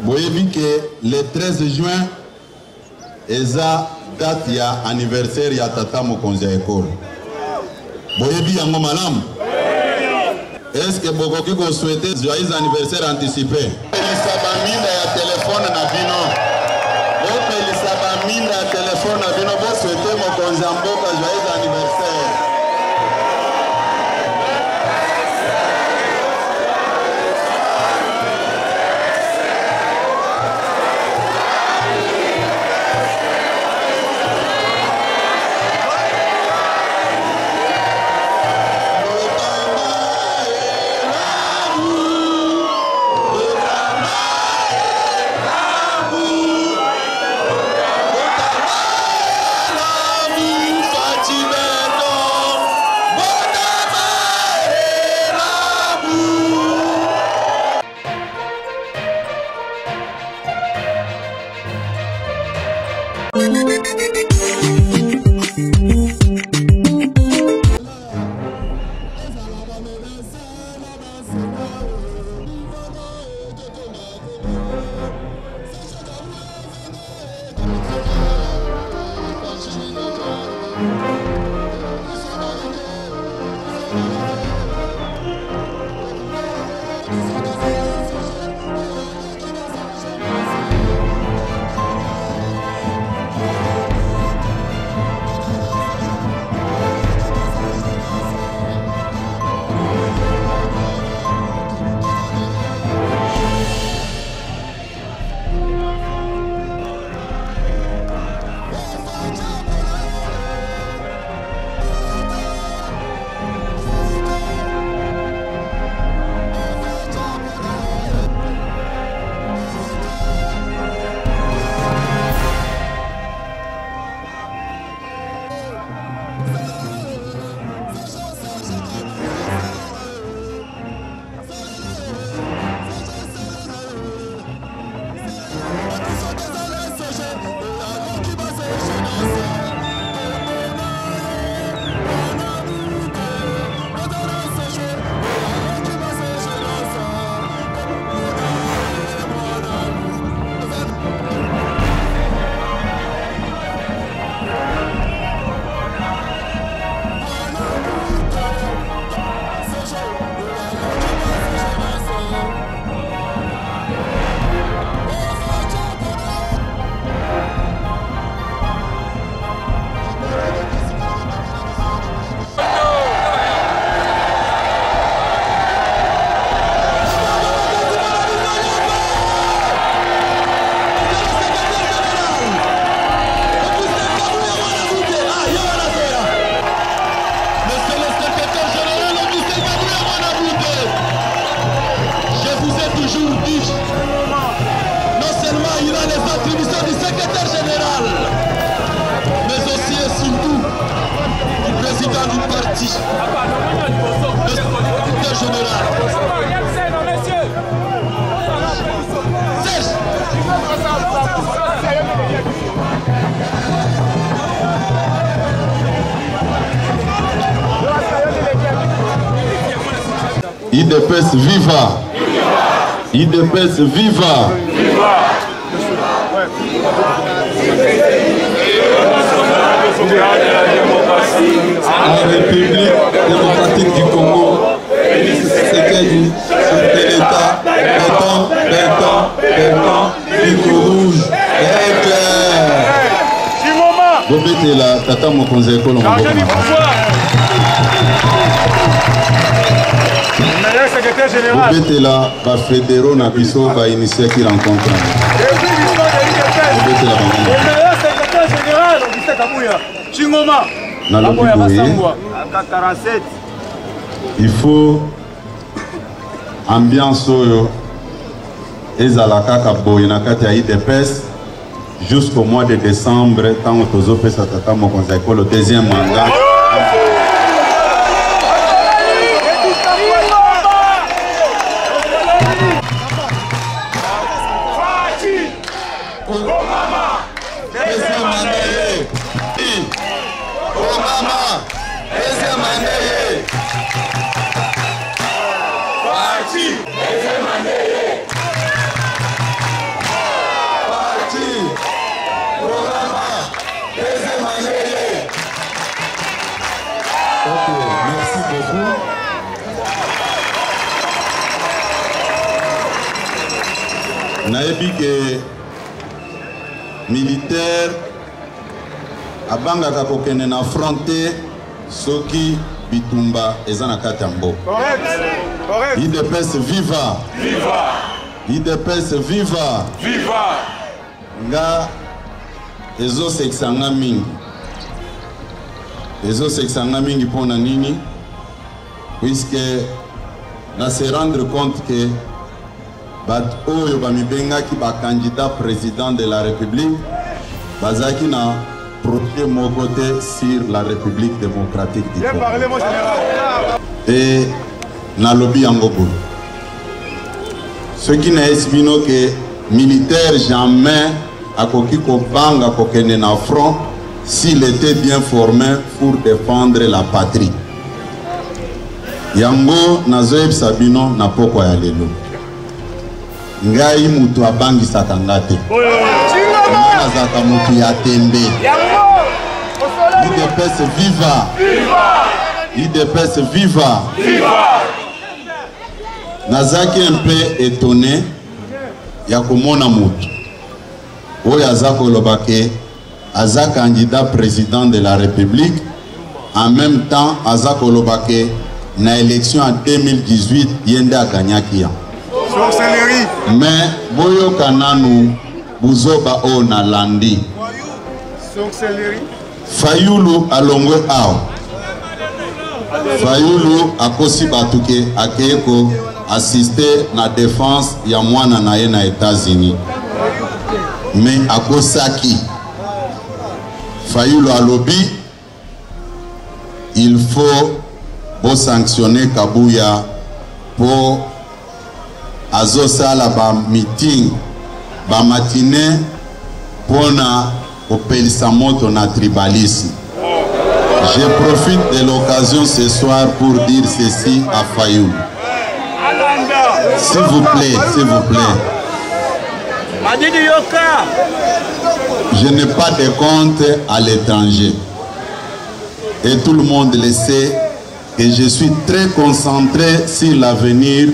boyebi que le 13 juin eza date ya anniversaire ya tata mokonzi ya ekolo. Boyebi yango malamu. Est-ce que bokoki ko souhaiter joyeux anniversaire anticipé? Pelisa baminda ya telefone na bino. Bo pelisa baminda ya telefone na bino bo souhaiter mokonzi ya mboka joyeux anniversaire. IDPS viva! IDPS viva! La République démocratique du Congo, Tshisekedi, chef de l'État, béton, fil rouge, et clair. Bobete la tata mokonzi ekolo mboka. Bobete la ba fédéraux na biso ba initié qui rencontre. Bobete la ba secrétaire général Augustin Kabuya. Chingoma. Na il faut ambiance oyo ezalaka ka boye na kati ya IDPS jusqu'au mois de décembre tant tozopesa tata mokonzi ekolo deuxième mandat. nayebi ke militaire abangaka kokende na fronte soki bitumba eza na kati ya mboka. IDPS viva! Viva! IDPS viva! Viva! Nga ezosekisanga mingi. Ezosekisanga mingi mpona nini? Puisque na se rendre compte que bat oyo bamibengaki ba candidat président de la République bazaki na projet mon côté sur la République démocratique du Congo. Et na lobby yango boulot. Ce qui n'a estimé que militaire jamais a koki ko banga ko kene na front s'il était bien formé pour défendre la patrie. Yango nazoeb sabino na poko ya lelo. Ngai mutu abangi sakangate. Nazaka mutu ya tembe. IDPS viva! IDPS viva! Nazaki un peu étonné ya komona mutu oyo aza koloba ke aza candidat président de la République, en même temps aza koloba ke na élection en 2018 yende akanyaki ya. Mais boyo kananu buzoba o na landi Fayulu alongwe ao Fayulu akosi batuke akeko assister na défense ya mwana na ye na États-Unis, mais akosaki Fayulu alobi il faut sanctionner Kabuya pour azosala ba meeting ba matinée pona opelisa moto na tribalisme. Je profite de l'occasion ce soir pour dire ceci à Fayulu. S'il vous plaît, s'il vous plaît. Je n'ai pas de compte à l'étranger. Et tout le monde le sait que je suis très concentré sur l'avenir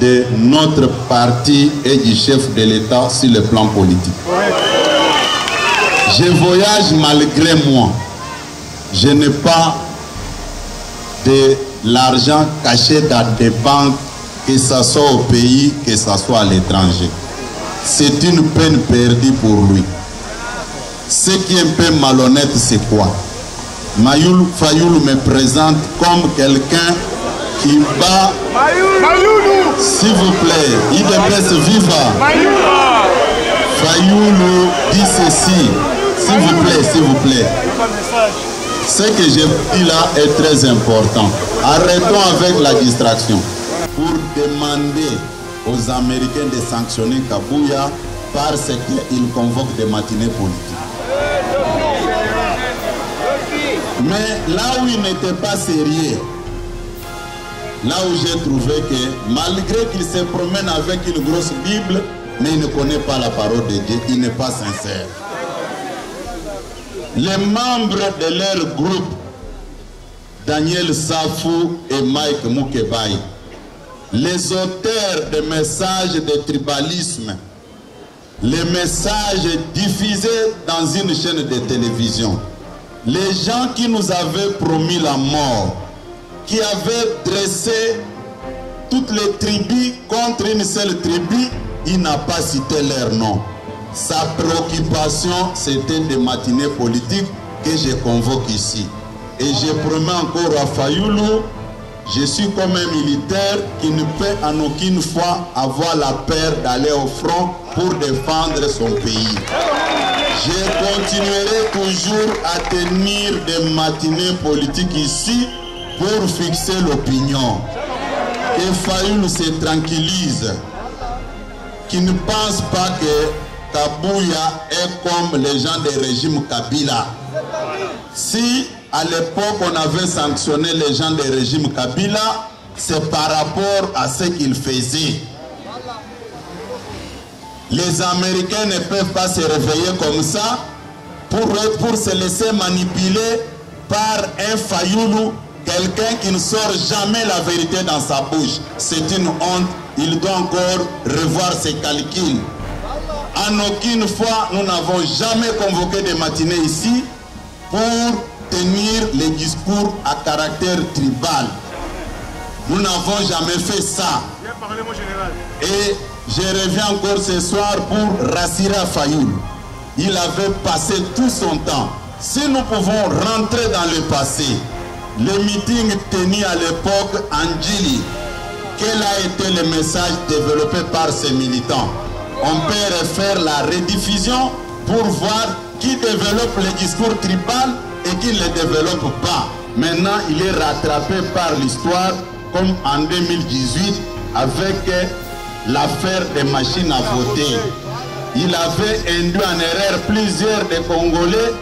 de notre parti et du chef de l'État sur le plan politique. Je voyage malgré moi. Je n'ai pas de l'argent caché dans des banques, que ce soit au pays, que ce soit à l'étranger. C'est une peine perdue pour lui. Ce qui est un peu malhonnête, c'est quoi? Fayulu me présente comme quelqu'un qui bat. S'il vous plaît, IDPS viva. Fayulu dit ceci. S'il vous plaît, s'il vous plaît. Ce que j'ai dit là est très important. Arrêtons avec la distraction. Pour demander aux Américains de sanctionner Kabuya parce qu'ils convoquent des matinées politiques. Mais là où il n'était pas sérieux, là où j'ai trouvé que malgré qu'il se promène avec une grosse Bible, mais il ne connaît pas la parole de Dieu, il n'est pas sincère. Les membres de leur groupe, Daniel Safou et Mike Mukebai, les auteurs des messages de tribalisme, les messages diffusés dans une chaîne de télévision, les gens qui nous avaient promis la mort, qui avaient dressé toutes les tribus contre une seule tribu, il n'a pas cité leur nom. Sa préoccupation, c'était des matinées politiques que je convoque ici. Et je promets encore à Fayulu, je suis comme un militaire qui ne peut en aucune fois avoir la peur d'aller au front pour défendre son pays. Je continuerai toujours à tenir des matinées politiques ici pour fixer l'opinion. Que Fayulu se tranquillise, qu'il ne pense pas que Kabuya est comme les gens du régime Kabila. Si à l'époque on avait sanctionné les gens du régime Kabila, c'est par rapport à ce qu'ils faisaient. Les Américains ne peuvent pas se réveiller comme ça pour se laisser manipuler par un Fayulu, quelqu'un qui ne sort jamais la vérité dans sa bouche. C'est une honte il doit encore revoir ses calculs. En aucune fois, nous n'avons jamais convoqué des matinées ici pour tenir les discours à caractère tribal. Nous n'avons jamais fait ça. Et je reviens encore ce soir pour rassurer Fayoul. Il avait passé tout son temps. Si nous pouvons rentrer dans le passé, les meetings tenus à l'époque en Djili, quel a été le message développé par ces militants? On peut refaire la rediffusion pour voir qui développe le discours tribal et qui ne le développe pas. Maintenant, il est rattrapé par l'histoire, comme en 2018, avec l'affaire des machines à voter. Il avait induit en erreur plusieurs des Congolais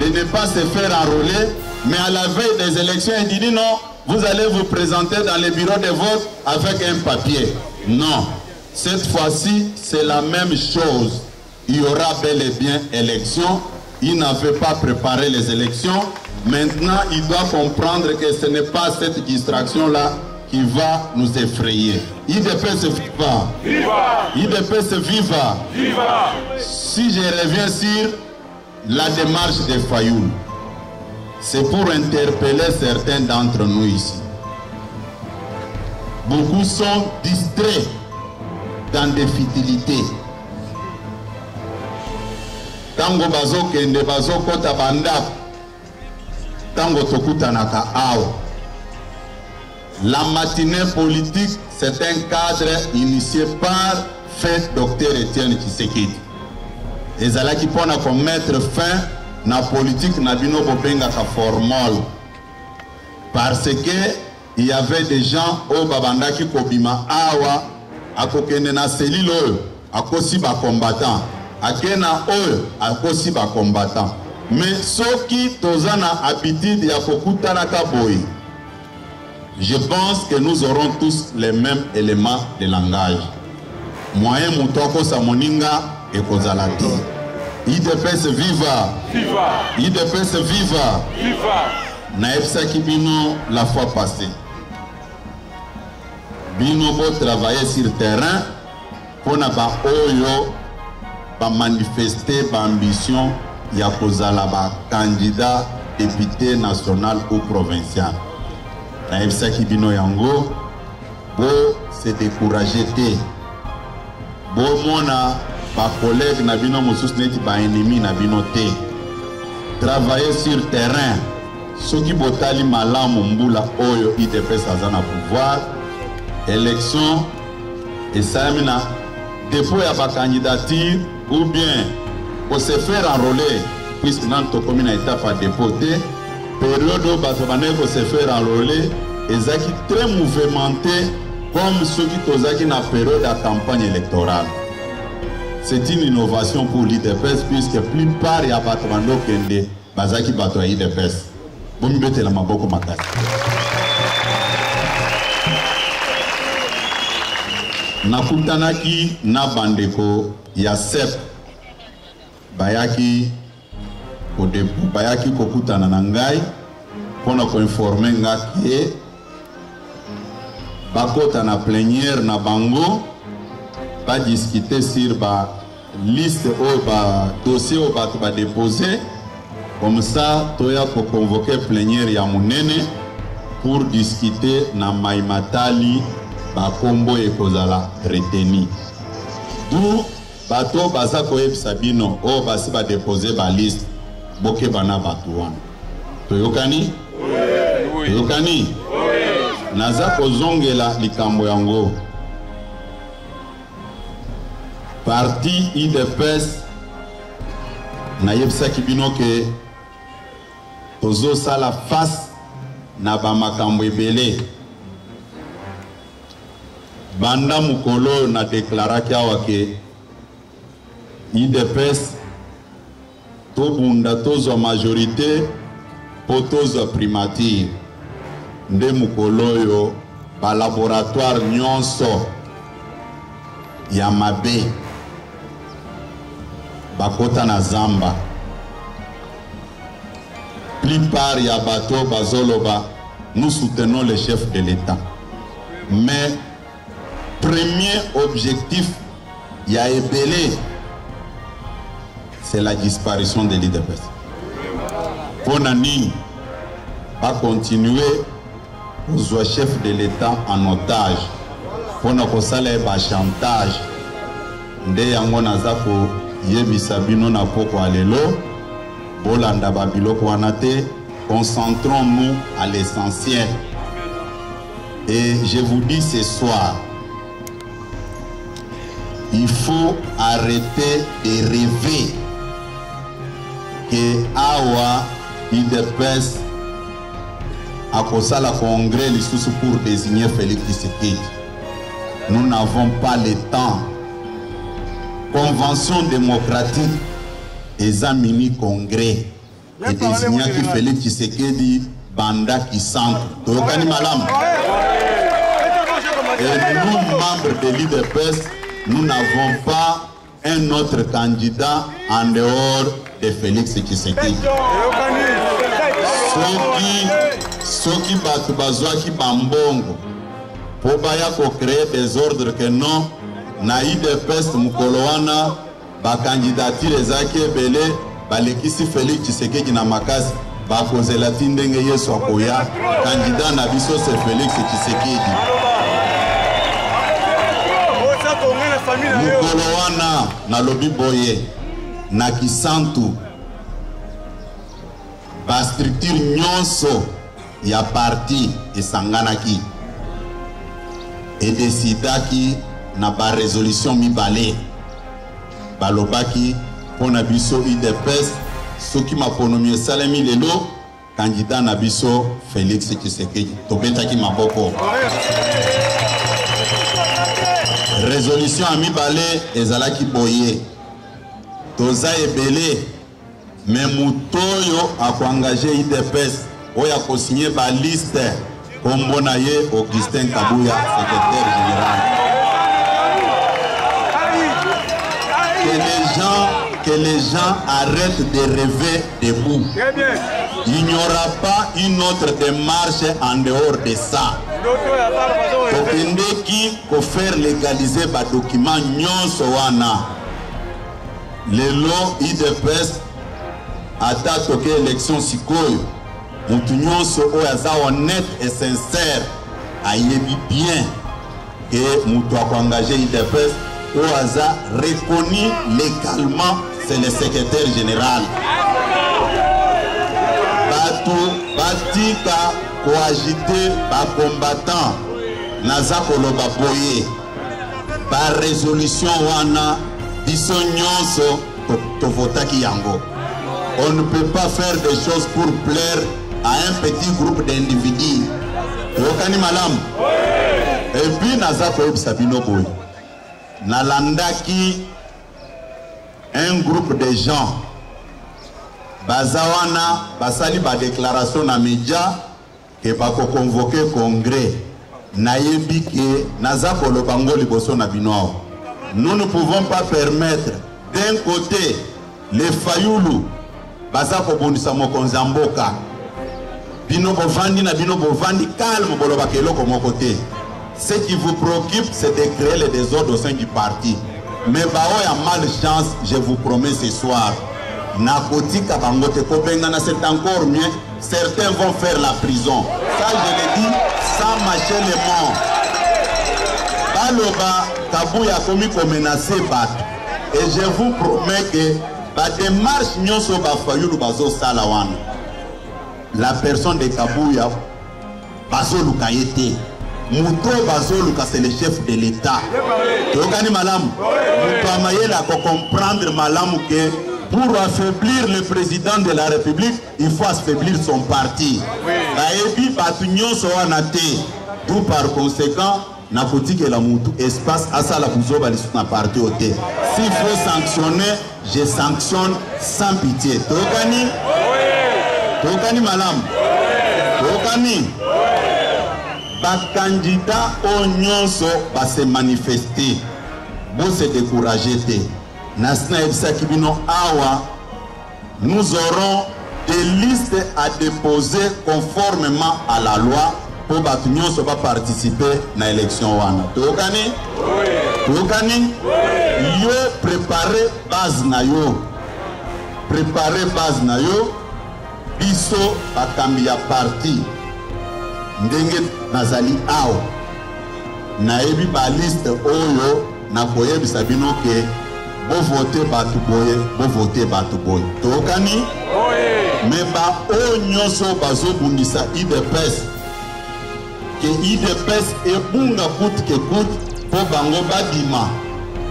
de ne pas se faire enrôler, mais à la veille des élections, il dit non, vous allez vous présenter dans les bureaux de vote avec un papier. Non, cette fois-ci, c'est la même chose. Il y aura bel et bien élection. Il n'avait pas préparé les élections. Maintenant, il doit comprendre que ce n'est pas cette distraction-là qui va nous effrayer. IDPS viva! Viva! IDPS viva! Viva! Si je reviens sur la démarche de Fayoul, c'est pour interpeller certains d'entre nous ici. Beaucoup sont distraits dans des futilités. Tango bazo kende bazo kota bandap, tango tokutanaka awa. La matinée politique, c'est un cadre initié par fait Dr Etienne Tshisekedi. Ezalaki pona ko mettre fin na politique na bino bobenga ka formol. Parce que il y avait des gens au babandaki kobima awa akokende na selilo akosi ba combattant. Akena oyo akosi ba combattant. Mais soki tozana habitude ya kokutana ka boy. Je pense que nous aurons tous les mêmes éléments de langage. Moyen mutoko sa moninga et kozalati. IDPS viva! Viva! IDPS viva! Viva! Naepsa ki bino la fois passée. Bino bo travailler sur terrain pour na ba oyo ba manifester ba ambition ya kozala ba candidat député national ou provincial. Naepsa ki bino yango bo se décourager te. Bo mona ba collègue na bino mosusu neti ba ennemi na bino te. Travailler sur terrain. Soki botali malamu mbula oyo IDPS azana pouvoir. Élection et ça mina dépôt ya ba candidature ou bien pour se faire enrôler puisque nan to commune étape à dépoter. Période où Batobane pour se faire enrôler, ezaki très mouvementé comme ceux qui tozaki na période de campagne électorale. C'est une innovation pour l'IDPS puisque plupart ya Batobane kende bazaki bato ya IDPS. Bomi bete la maboko makasi. Nakutanaki na bandeko ya SEP bayaki au début bayaki kokutana na ngai pona ko informer nga ke bakota na plénière na bango ba discuter sur ba liste ou ba dossier ou ba déposer comme ça toya ko convoquer plénière ya munene pour discuter na maimatali ba kombo ekozala retenu. D'où bato baza koyebisa bino o basi ba déposer ba liste boke bana bato wana. Toyokani? Oui. Toyokani? Oui. Naza kozongela likambo yango. Parti IDPS na yebisaki bino ke tozo sala face na ba makambo ebele. Banda mukolo na deklaraki awa ke IDPS tobunda tozwa majorité po tozwa primature. Nde mukolo yo ba laboratoire nyonso ya mabe bakota na zamba. Plupart ya bato bazoloba nous soutenons le chef de l'État. Mais premier objectif, il y a ébélé, c'est la disparition de l'IDPS. Pour Nani, pas continuer aux chefs de l'État en otage. Pour nous faire un chantage. Nde yango nazako yebisa bino na poko alelo. Bolanda babiloko wanate. Concentrons-nous à l'essentiel. Et je vous dis ce soir, il faut arrêter de rêver que Awa IDPS a causé la congrès pour désigner Félix Tshisekedi. Nous n'avons pas le temps. Convention démocratique et un mini-congrès. Et désigner qui Félix Tshisekedi Banda qui centre. Et nous, membres de l'IDPS, nous n'avons pas un autre candidat en dehors de Félix Tshisekedi. Ceux qui battent Bazouaki Bambongo, pour créer des ordres que non, na IDPS Mukoloana, ba candidature ezaki ebele, balekisi Félix Tshisekedi na makasi, ba kozela tindenge yeso akoya, candidat na biso c'est Félix Tshisekedi. Mukoloana na lobi boye, na kisantu, ba structure nyonso ya parti esanganaki et décidaki na ba résolution mibale balobaki pona biso IDPS soki maponomi salami lelo candidat na biso Félix Tshisekedi tobetaki maboko résolution mibale ezalaki boye toza ebele mais mutoyo a engagé IDPS oyo a co-signé ba liste kombo na ye Augustin Kabuya secrétaire général. Que les gens arrêtent de rêver debout. Il n'y aura pas une autre démarche en dehors de ça. Tokendeki ko faire légaliser ba document nyonso wana. Lelo IDPS ata toke élection sikoyo mutu nyonso oyo aza honnête et sincère ayebi bien que mutu ako engagé IDPS oyo aza reconnu légalement c'est le secrétaire général. Batu batika koagite ba combattant naza koloba boye par résolution wana biso nyonso tovotaki yango. On ne peut pas faire des choses pour plaire à un petit groupe d'individus. Yokani malam. Et puis naza koyeb sabino boy. Nalandaki un groupe de gens. Bazawana basali ba déclaration na média que bako convoquer congrès. Nayebi ke naza koloba ngo liboso na bino. Nous ne pouvons pas permettre d'un côté les fayoulou baza ko bondisa mokonzi mboka bino bovandi na bino bovandi calme boloba keloko moko te. Ce qui vous préoccupe c'est de créer le désordre au sein du parti. Mais bao ya malchance, je vous promets ce soir na kotika bango te ko bengana c'est encore mieux. Certains vont faire la prison. Ça je le dis sans mâcher les mots. Baloba Kabuya komi ko menacer bat. Et je vous promets que la démarche nyonso ba fayulu bazo salawan. La personne de Kabuya bazo lukayete. Muto bazo luka c'est le chef de l'État. Tokani malam. Muto amayela ko comprendre malam que pour affaiblir le président de la République, il faut affaiblir son parti. Baebi batu nyonso wana te. Tout par conséquent na politique et la moutou espace à ça la bouzoba les na parti au thé. S'il faut sanctionner, je sanctionne sans pitié. Tokani malam. Tokani. Ba candidat au nyonso va se manifester. Bon se décourager té. Nasna ebisa kibino awa. Nous aurons des listes à déposer conformément à la loi pour bato nyonso ba participer na élection wana. Tokani? Tokani? Yo préparer base na yo. Préparer base na yo. Biso bakambi ya parti. Ndenge nazali awa. Naebi ba liste oyo na koyebisa bino ke bo voter batu boye, bo voter batu boye. Tokani? Mais ba o nyonso bazo bungisa IDPS. Que IDPS e bunga coûte que coûte pour bango badima.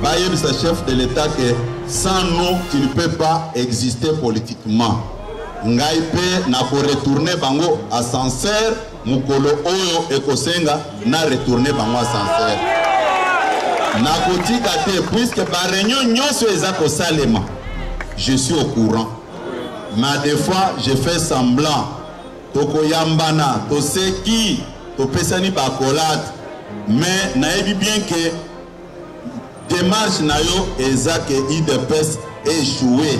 Ba yebisa chef de l'État que sans nous tu ne peux pas exister politiquement. Ngai pe na ko retourner bango à sincère. Mukolo oyo ekosenga na retourner bango sincère. Na kotika te puisque par réunion nyonso ezako salema. Je suis au courant. Mais des fois je fais semblant. Toko yambana, to seki, to pesani bakolade. Mais naebi bien que démarche na yo ezake IDPS échoué.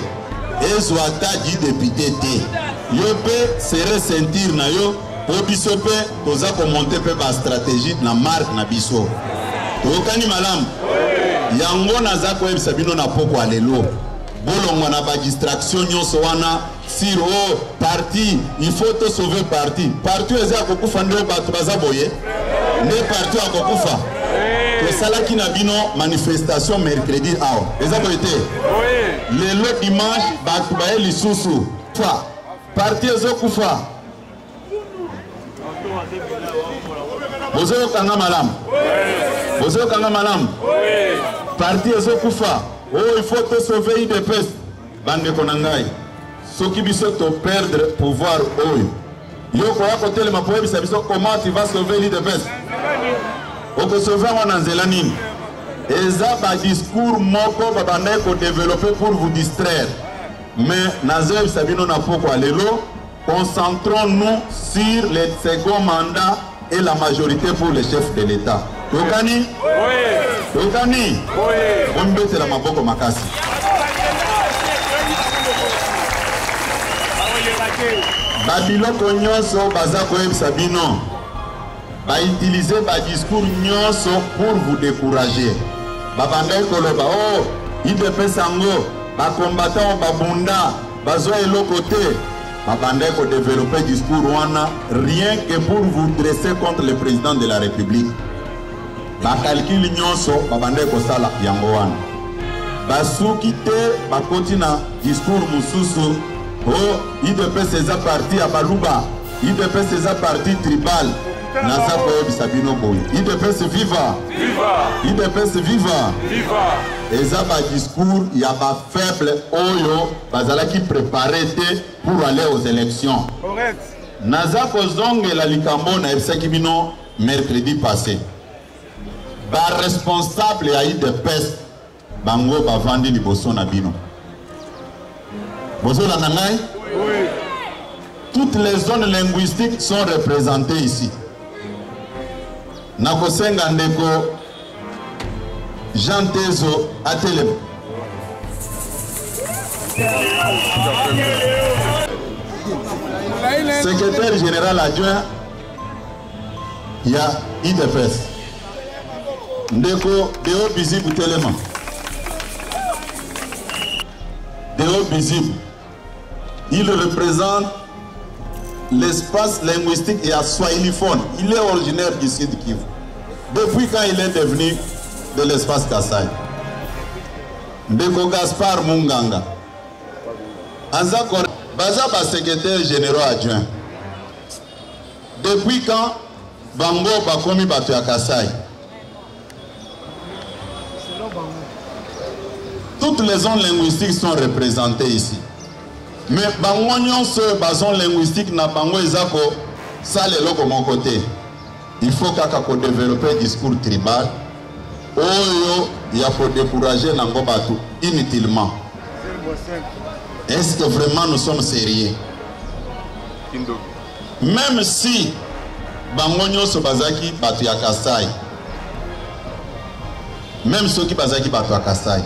Ezwata di député te. Yo pe sere sentir na yo. Pour biso pe toza ko monter pe ba stratégie na marque na biso. Tokani malam. Yango naza ko ebisa bino na poko alelo. Bolongo na ba distraction nyonso wana sur o parti, il faut te sauver parti. Parti eza ko kufa ndo bato baza boye. Ne parti akokufa. To sala ki na bino manifestation mercredi awa. Eza boye te. Lelo dimanche bato ba lisusu. Fa parti ezo kufa. Bozo kanga malam. Bozo kanga malam. Parti ezo kufa. Oh, il faut te sauver IDPS. Bande konangai. Soki biso to perdre pouvoir oyo. Yo ko ya côté le mapoe bisa biso comment tu vas sauver l'IDPS? Oko sauver wana nzela nini? Eza ba discours moko babande ko développer pour vous distraire. Mais nazo sabino na poko alelo. Concentrons-nous sur le second mandat et la majorité pour le chef de l'État. Tokani? Oui. Tokani? Oui. On bête la maboko makasi. Babiloko nyonso bazako sabino. Ba utiliser ba discours nyonso pour vous décourager. Babandai koloba oh, IDP sango, ba combattant ba bunda, bazo eloko te. Babandai ko développer discours wana rien que pour vous dresser contre le président de la République. Ba calcul nyonso babandai ko sala yango wana. Basuki te bakoti na discours mususu. Oh, IDPS eza parti à Baluba, IDPS eza parti tribal. Nasa ko bisabino boy. IDPS viva. Viva. IDPS viva. Viva. Eza ba discours ya ba faible oyo bazala qui préparé pour aller aux élections. Correct. Nasa ko zonge la likambo na ebisaki bino mercredi passé. Ba responsable ya IDPS bango bavandi liboso na bino. Bozo la nangai? Oui. Toutes les zones linguistiques sont représentées ici. Nakosenga ndeko Jean Tezo Atelem. Secrétaire général adjoint, il y a IDPS. Ndeko Deo Bizibu Telema. Deo Bizibu. Il représente l'espace linguistique et à swahiliphone. Il est originaire du Sud Kivu. Depuis quand il est devenu de l'espace Kassai. Ndeko Gaspard Munganga. Anzako Bazaba secrétaire général adjoint. Depuis quand Bango Bakomi Batu ya Kassai. Toutes les zones linguistiques sont représentées ici. Mais bango ce bazon linguistique na bango ezako ça le loko mon côté. Il faut kaka ko développer discours tribal. Oyo il faut décourager nango batu inutilement. Est-ce que vraiment nous sommes sérieux? Même si bango nyonso bazaki batu ya Kasai. Même ceux qui bazaki batu ya Kasai.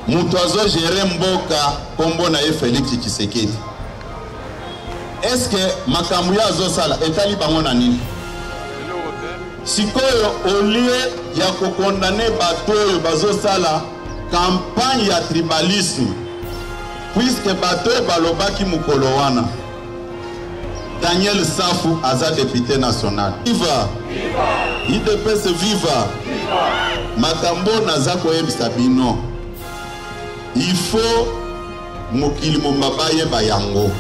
Mutuazo géré mboka kombo na ye Félix Tshisekedi. est-ce que makambo ya azosala etali bango na nini? Sikoyo au lieu ya kokondane bato oyo bazosala campagne ya tribalisme, puisque bato balobaki mukolo wana Daniel Safu aza député national. Viva! IDPS viva! Makambo naza koyebisa bino. Il faut mokili momaba yeba yango.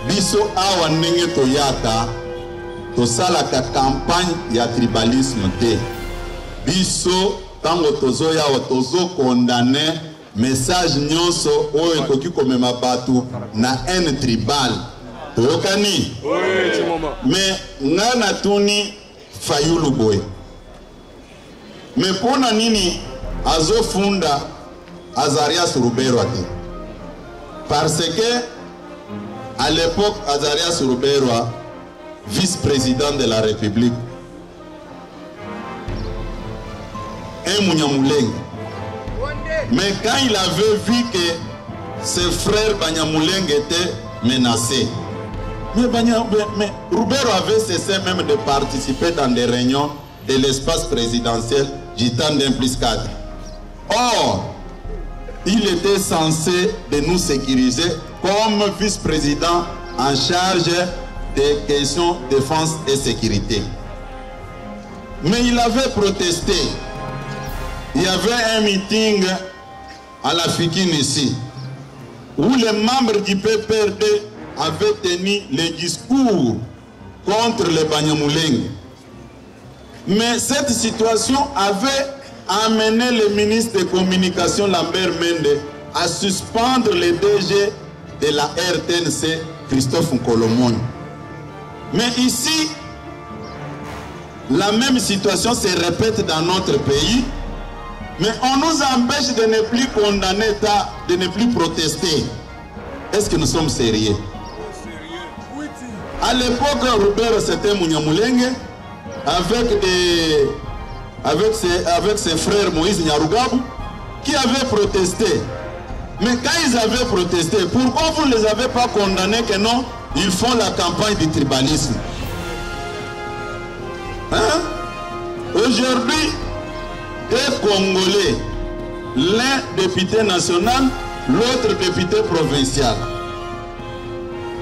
Biso awa ndenge toyaka tosalaka campagne ya tribalisme te. Biso tango tozoya wa tozo condamner message nyonso oyo ekoki komema batu na haine tribale. Toyokani? Mais ngana tuni Fayulu boy. Mais pona nini azofunda Azarias Ruberwa te? Parce que à l'époque Azarias Ruberwa, vice-président de la République, un Munyamulenge. Mais quand il avait vu que ses frères Banyamulenge étaient menacés, mais Rubero avait cessé même de participer dans des réunions de l'espace présidentiel du temps d'1+4. Or, il était censé de nous sécuriser comme vice-président en charge des questions de défense et sécurité. Mais il avait protesté. Il y avait un meeting à la Fikine ici, où les membres du PPRD avaient tenu les discours contre les Banyamulenge. Mais cette situation avait amené le ministre de Communication Lambert Mende à suspendre le DG de la RTNC, Christophe Nkolomoni. Mais ici, la même situation se répète dans notre pays, mais on nous empêche de ne plus condamner, de ne plus protester. Est-ce que nous sommes sérieux? À l'époque, Robert c'était Munyamulenge avec ses frères Moïse Nyarugabu qui avaient protesté. Mais quand ils avaient protesté, pourquoi vous ne les avez pas condamnés que non, ils font la campagne du tribalisme? Hein? Aujourd'hui, deux Congolais, l'un député national, l'autre député provincial,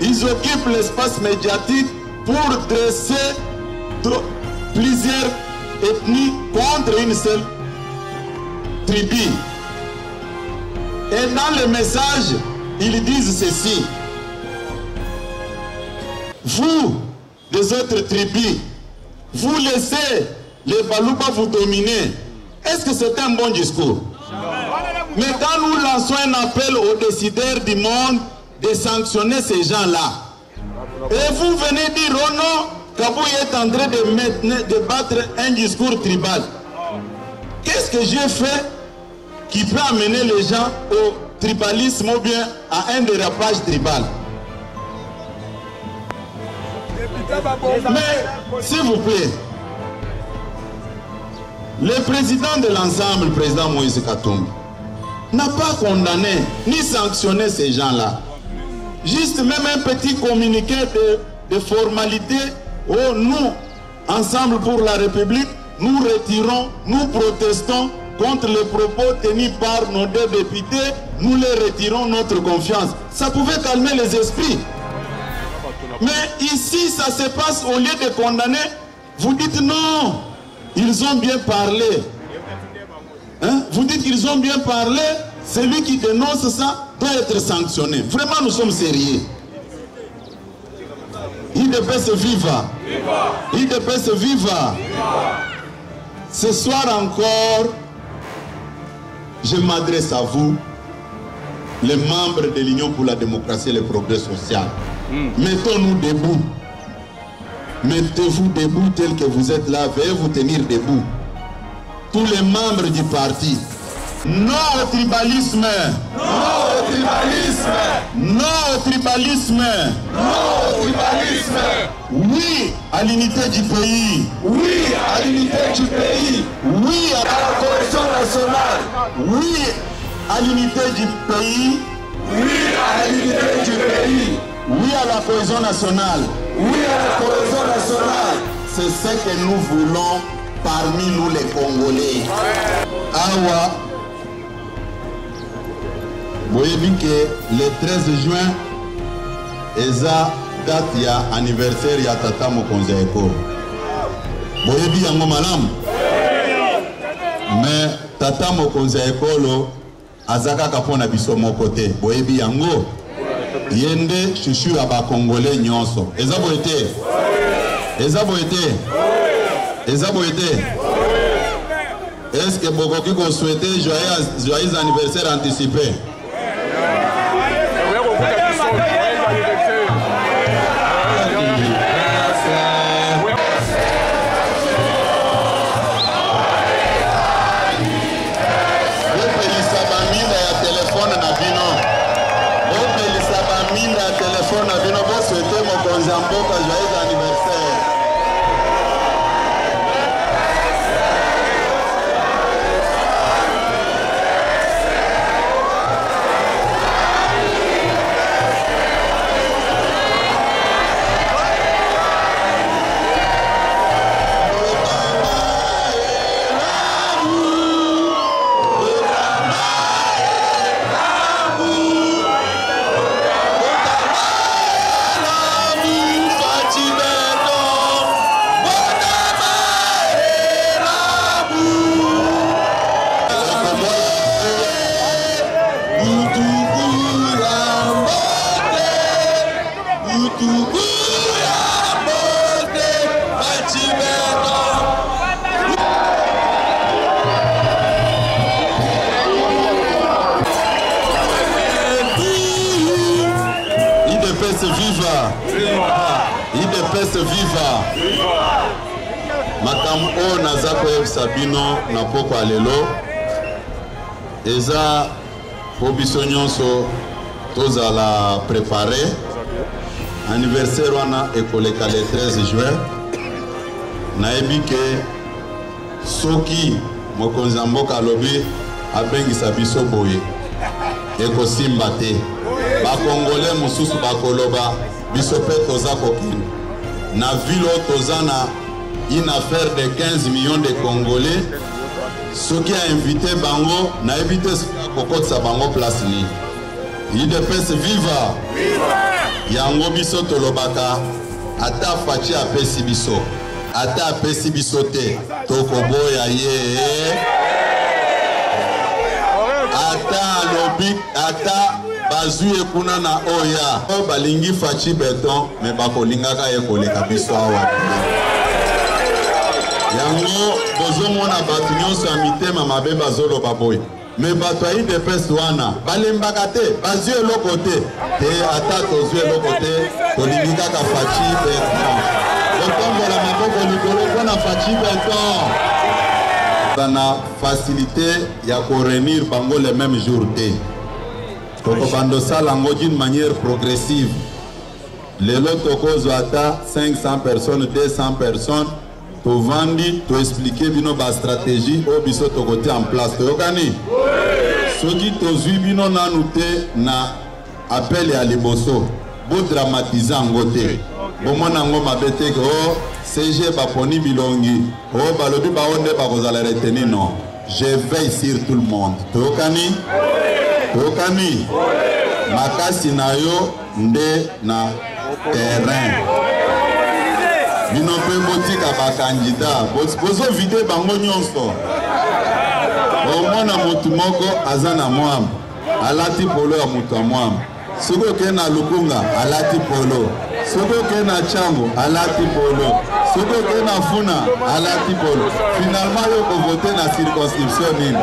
ils occupent l'espace médiatique pour dresser plusieurs ethnies contre une seule tribu. Et dans le message, ils disent ceci: vous, des autres tribus, vous laissez les Baluba vous dominer. Est-ce que c'est un bon discours? Mais quand nous lançons un appel aux décideurs du monde de sanctionner ces gens-là, et vous venez dire oh non, Kabou est en train de battre un discours tribal. Qu'est-ce que j'ai fait qui peut amener les gens au tribalisme ou bien à un dérapage tribal? Mais, s'il vous plaît, le président de l'ensemble, le président Moïse Katumbi, n'a pas condamné ni sanctionné ces gens-là. Juste même un petit communiqué de formalité où nous, ensemble pour la République, nous retirons, nous protestons contre les propos tenus par nos deux députés, nous les retirons notre confiance. Ça pouvait calmer les esprits. Mais ici, ça se passe, au lieu de condamner, vous dites non, ils ont bien parlé. Hein? Vous dites qu'ils ont bien parlé, celui qui dénonce ça doit être sanctionné. Vraiment, nous sommes sérieux. IDPS viva. IDPS viva. Ce soir encore, je m'adresse à vous, les membres de l'Union pour la démocratie et le progrès social. Mettons-nous debout. Mettez-vous debout tel que vous êtes là. Veuillez vous tenir debout. Tous les membres du parti. Non au tribalisme. Non au tribalisme. Non au tribalisme. Non au tribalisme. Oui à l'unité du pays. Oui à l'unité du pays. Oui à la cohésion nationale. Oui à l'unité du pays. Oui à l'unité du pays. Oui à la cohésion nationale. Oui à la cohésion nationale. C'est ce que nous voulons parmi nous les Congolais. Awa, vous voyez que le 13 juin, eza date ya anniversaire ya Tata Mokonzi Ekolo. Vous voyez bien malamu. Mais Tata Mokonzi Ekolo azaka kapona biso moko te. Vous voyez bien yango. Yende chouchou ya ba Congolais nyonso. Eza boyete. Eza boyete. Eza boyete. Est-ce que Bokoki ko souhaiter joyeux anniversaire anticipé? Joyeux anniversaire. Viva Makam o nazako sabino na poko alelo eza pobiso nyonso tozala préparé anniversaire wana ekoleka le 13 juin nayebi ke soki mokonzi ya mboka alobi abengisa biso boye ekosimba te bakongole mosusu bakoloba biso pe toza kokende na ville tozana une affaire de 15 millions de Congolais. Ce qui a invité Bango, n'a évité kokotsa Bango place ni. IDPS viva. Yango biso tolobaka ata fachi apesi biso. Ata apesi biso te. Tokoboya ye. Ata lobi ata bazui kuna na oya. O balingi fachi beton me bakolingaka ye koleka biso awa. Yango bozo mona batu nyonso ya mitema mabe bazolo baboy. Me bato ayi de pes wana balembaka te bazui eloko te ata tozui eloko te tolingi kaka fachi beton. Otombola maboko likolo mpona fachi beton. Bana facilité ya korenir bango le même jour te. Toko bando salango d'une manière progressive. Lelo tokozo ata 500 personnes, 200 personnes. To vandi, to expliquer bino ba stratégie o biso to côté en place. To yokani? Soki to zui bino nanute na appel ya liboso. Bo dramatiser ngote. Bo mona ngo mabete ko CG baponi bilongi. O balobi ba onde ba kozala retenir non. Je veille sur tout le monde. To yokani? To yokani? Makasi na yo nde na terrain. Bino pe botika ba candidat bozo vide bango nyonso omona mutu moko azana mwam alati polo ya mutu mwam soko ke na lukunga alati polo soko ke na chango alati polo soko ke na funa alati polo finalement yo ko voter na circonscription nini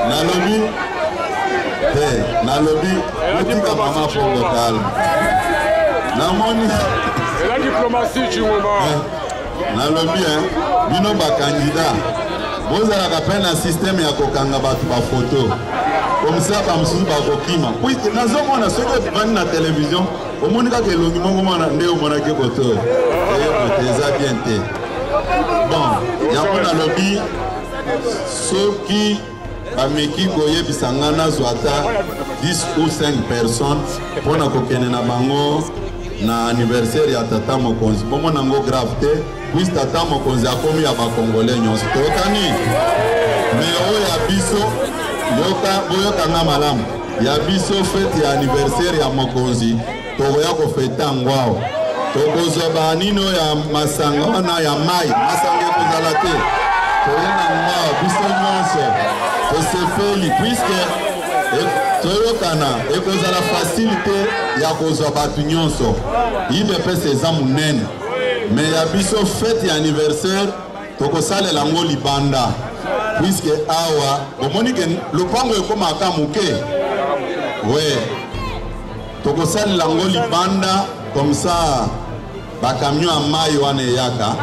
na lobby na lobby mutika mama fongo calme na moni la diplomatie du moment na lobby bino ba candidat bozala ka pena système ya kokanga batu ba photo comme ça ba mususu ba kokima puis nazo mona soko vani na télévision omonika ke longi mongo mona nde omona ke photo eza bien te bon ya mona lobby soki bameki koyebisa nga nazwa ata 10 ou 5 personnes mpona kokende na bango na anniversaire ya tata mokonzi bongo nango grave te puise tata mokonzi akomi ya bakongole nyonso tokani me oyo ya biso boyokanga malamu ya biso fete ya anniversaire ya mokonzi tokoya kofeta ngwao tokozwa banino ya masanga wana ya mai masanga ekozala te toyena ngwao biso nyonso tosepeli puiske toyokana ekozala facilité ya kozwa bato nyonso idps eza monene me ya biso fete ya anniversaire tokosalela yango libanda puiske awa bomoni ke lopango ekomaka moke we tokosalela yango libanda comme ça bakamion ya mai wana eyaka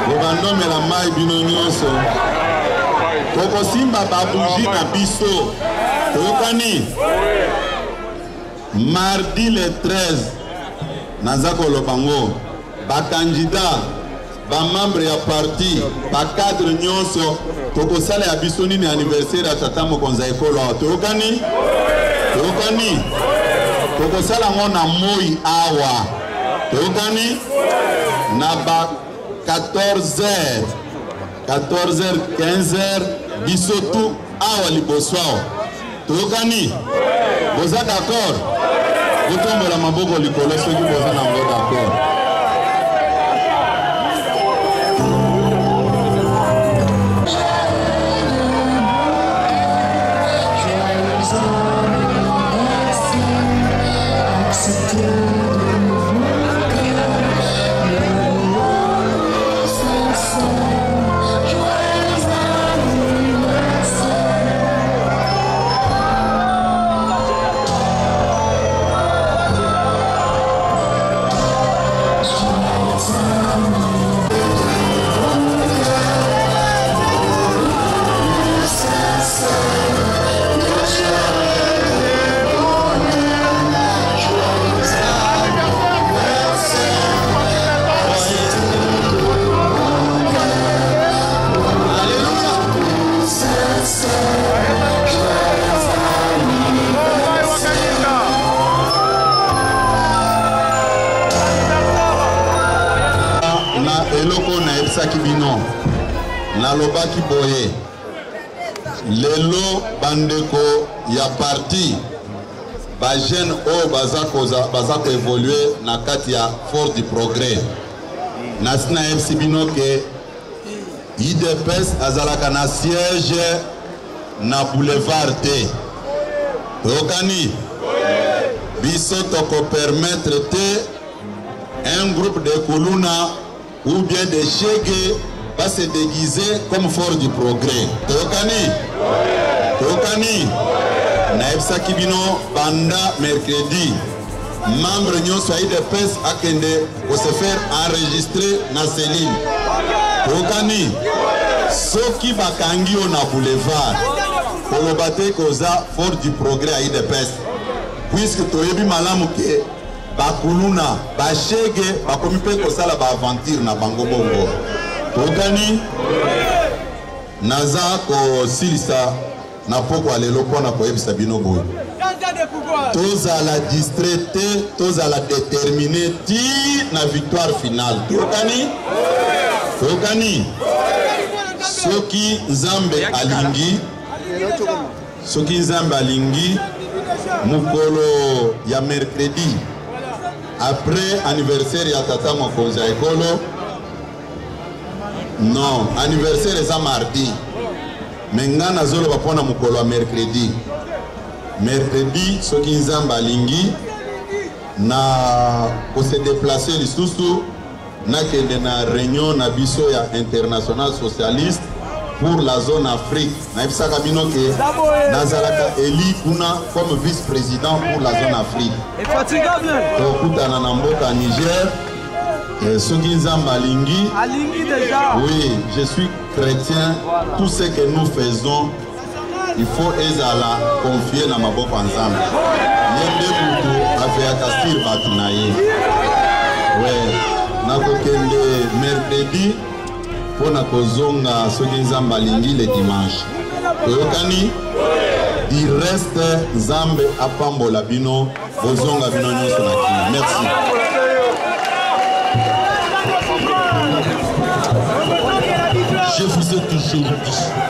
bobandomela mai bino nyonso tokosimba babuji na biso toyokani mardi le 13 naza koloba ngo bakandida bamembre ya parti bakadre nyonso tokosala ya biso nini anniversaire ya tata mokonzi ya ekolo awa toyokani tokosala ngo na moi awa toyokani na ba 14h 15h biso tu awa liboso awa toyokani boza d'accord botombola maboko likolo soki boza nango d'accord Bino nalobaki boye lelo bandeko ya parti ba jeune o baza ko évoluer na kati ya force du progrès nasina MC bino ke IDPS azalaka na siège na boulevard te tokani biso toko permettre te un groupe de Kuluna ou bien des Chege va se déguiser comme force du progrès. Tokani Naepsa Kibino Banda mercredi membre nyon soit de PES akende pour se faire enregistrer na Céline. Tokani Soki bakangi on a boulevard pour le battre koza force du progrès à IDPS puisque toyebi malamu ke bakuluna bashege bakomi pe kosala ba aventure na bango bongo tokani naza ko silisa na poko lelo pona ko yebisa bino boy tozala distraité tozala déterminé ti na victoire finale tokani soki Nzambe alingi mukolo ya mercredi après anniversaire ya tata mokonzi ya ekolo non anniversaire eza mardi mais nga nazoloba mpona mukolo ya mercredi soki Nzambe alingi na kose déplacer lisusu nakende na réunion na biso ya international socialiste pour la zone Afrique. Naibisaka bino ke nazalaka eli kuna comme vice-président pour la zone Afrique. Tokutana na mboka Niger. Soki Nzambe alingi déjà. Oui, je suis chrétien. Tout ce que nous faisons, il faut ezala confier na maboko Nzambe. Yende butu afeyaka sir batu na ye. Ouais, nakokende mercredi. Pour na kozonga soki Nzambe alingi le dimanche Toyokani, il reste Nzambe apambola bino, bozonga bino nyonso na kina. Merci. Je vous ai toujours dit.